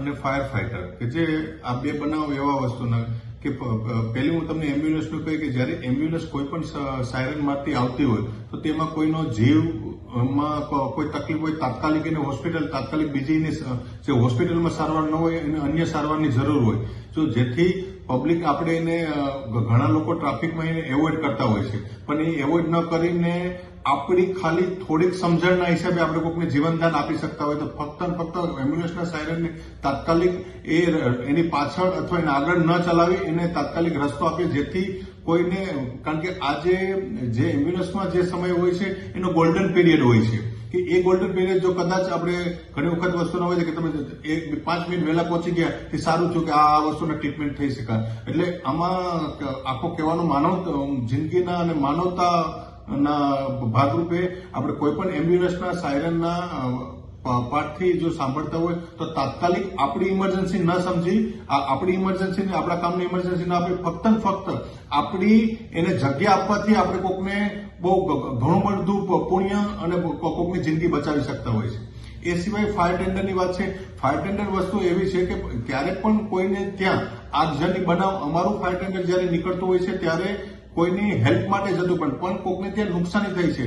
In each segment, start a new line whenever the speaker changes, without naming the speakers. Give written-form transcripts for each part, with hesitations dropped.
અને fire fighter કે જે આ બે બનાવ એવા વસ્તુના કે પહેલી હું તમને એમ્બ્યુલન્સનું કહી કે જ્યારે એમ્બ્યુલન્સ કોઈ પણ સાયરન મારતી આવતી હોય તો તેમાં કોઈનો જીવમાં કોઈ તકલીફ હોય તાત્કાલિક એને હોસ્પિટલ તાત્કાલિક બીજી જે હોસ્પિટલમાં સારવાર ન હોય એને અન્ય સારવારની જરૂર હોય જો જેથી પબ્લિક આપણે એને ઘણા લોકો ટ્રાફિકમાં એને એવોઇડ કરતા હોય છે પણ એ એવોઇડ ન કરીને આપણી ખાલી થોડીક સમજણના હિસાબે આપણે કોઈકને જીવનદાન આપી શકતા હોય તો ફક્ત એમ્બ્યુલન્સના સાયરનને તાત્કાલિક એની પાછળ અથવા એને આગળ ન ચલાવી એને તાત્કાલિક રસ્તો આપીએ જેથી કોઈને કારણ કે આજે જે એમ્બ્યુલન્સમાં જે સમય હોય છે એનો ગોલ્ડન પીરિયડ હોય છે કે એ ગોલ્ડન પીરિયડ જો કદાચ આપણે ઘણી વખત વસ્તુનો હોય છે કે તમે 5 મિનિટ વહેલા પહોંચી ગયા તે સારું થયું કે આ વસ્તુના ટ્રીટમેન્ટ થઈ શકાય એટલે આમાં આખો કહેવાનો માનવ જિંદગીના અને માનવતા ના ભાગરૂપે આપણે કોઈ પણ એમ્બ્યુલન્સના સાયરનના પાઠથી જો સાંભળતા હોય તો તાત્કાલિક આપણી ઇમરજન્સી ન સમજી આપણી ઇમરજન્સીને આપણા કામની ઇમરજન્સી ના આપી ફક્ત આપણી એને જગ્યા આપવાથી આપણે કોકને બહુ ઘણું બધું પુણ્ય અને કોકની જિંદગી બચાવી શકતા હોય છે એ સિવાય ફાયર ટેન્ડરની વાત છે ફાયર ટેન્ડર વસ્તુ એવી છે કે ક્યારેક પણ કોઈને ત્યાં આગજની બનાવ અમારું ફાયર ટેન્ડર જયારે નીકળતું હોય છે ત્યારે કોઈની હેલ્પ માટે જતું પણ કોકને ત્યાં નુકસાની થઈ છે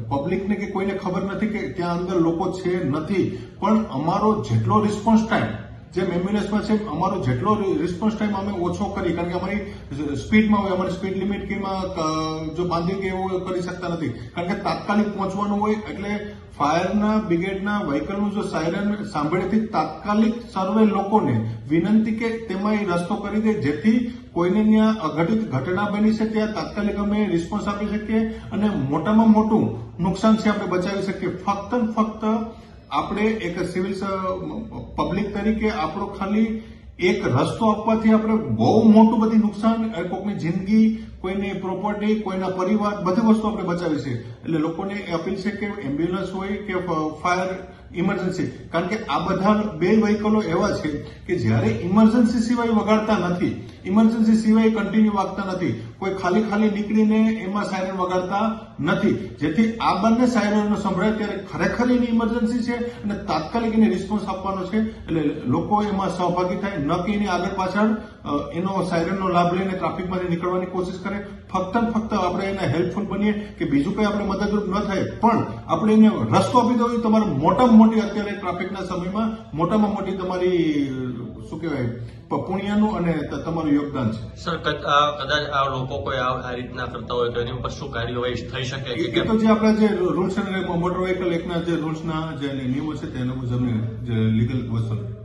પબ્લિકને કે કોઈને ખબર નથી કે ત્યાં અંદર લોકો છે નથી પણ અમારો જેટલો રિસ્પોન્સ ટાઈમ જેમ એમ્બ્યુલન્સમાં છે અમારો જેટલો રિસ્પોન્સ ટાઈમ અમે ઓછો કરી કારણ કે અમારી સ્પીડમાં હોય અમારી સ્પીડ લિમિટ કેમાં જો બાંધી કે એવું કરી શકતા નથી કારણ કે તાત્કાલિક પહોંચવાનું હોય એટલે ફાયરના બ્રિગેડના વ્હીકલનું જો સાયરન સાંભળેથી તાત્કાલિક સર્વે લોકોને વિનંતી કે તેમાં રસ્તો કરી દે જેથી કોઈને ત્યાં અઘટિત ઘટના બની છે ત્યાં તાત્કાલિક અમે રિસ્પોન્સ આપી શકીએ અને મોટામાં મોટું નુકસાન છે આપણે બચાવી શકીએ ફક્ત આપણે એક સિવિલ પબ્લિક તરીકે આપણો ખાલી એક રસ્તો આપવાથી આપણે બહુ મોટું બધી નુકસાન કોઈની જિંદગી કોઈની પ્રોપર્ટી કોઈના પરિવાર બધી વસ્તુ આપણે બચાવી છે એટલે લોકોને અપીલ છે કે એમ્બ્યુલન્સ હોય કે ફાયર ઇમરજન્સી કારણ કે આ બધા બે વ્હીકલો એવા છે કે જ્યારે ઇમરજન્સી સિવાય વગાડતા નથી ઇમરજન્સી સિવાય કન્ટિન્યુ વાગતા નથી કોઈ ખાલી નીકળીને એમાં સાયરન વગાડતા નથી જેથી આ બંને સાયરનો સંભળાય ત્યારે ખરેખર એની ઇમરજન્સી છે અને તાત્કાલિક એને રિસ્પોન્સ આપવાનો છે એટલે લોકો એમાં સહભાગી થાય ન કે એની આગળ પાછળ એનો સાયરનનો લાભ લઈને ટ્રાફિકમાંથી નીકળવાની કોશિશ કરે ફક્ત આપણે એને હેલ્પફુલ બનીએ કે બીજું કંઈ આપણે મદદરૂપ ન થાય પણ આપણે એને રસ્તો આપી દો તમારે મોટામાં મોટી અત્યારે ટ્રાફિકના સમયમાં મોટામાં મોટી તમારી શું કહેવાય પુણ્યનું અને તમારું યોગદાન છે
સર કદાચ આ લોકો કોઈ આ રીતના કરતા હોય તો એની ઉપર શું કાર્યવાહી થઈ શકે
એ તો જે આપણા જે રૂલ્સ અને મોટર વ્હીકલ એક્ટના જે રૂલ્સના જે નિયમો છે તેના મુજબની જે લીગલ વસ્તુ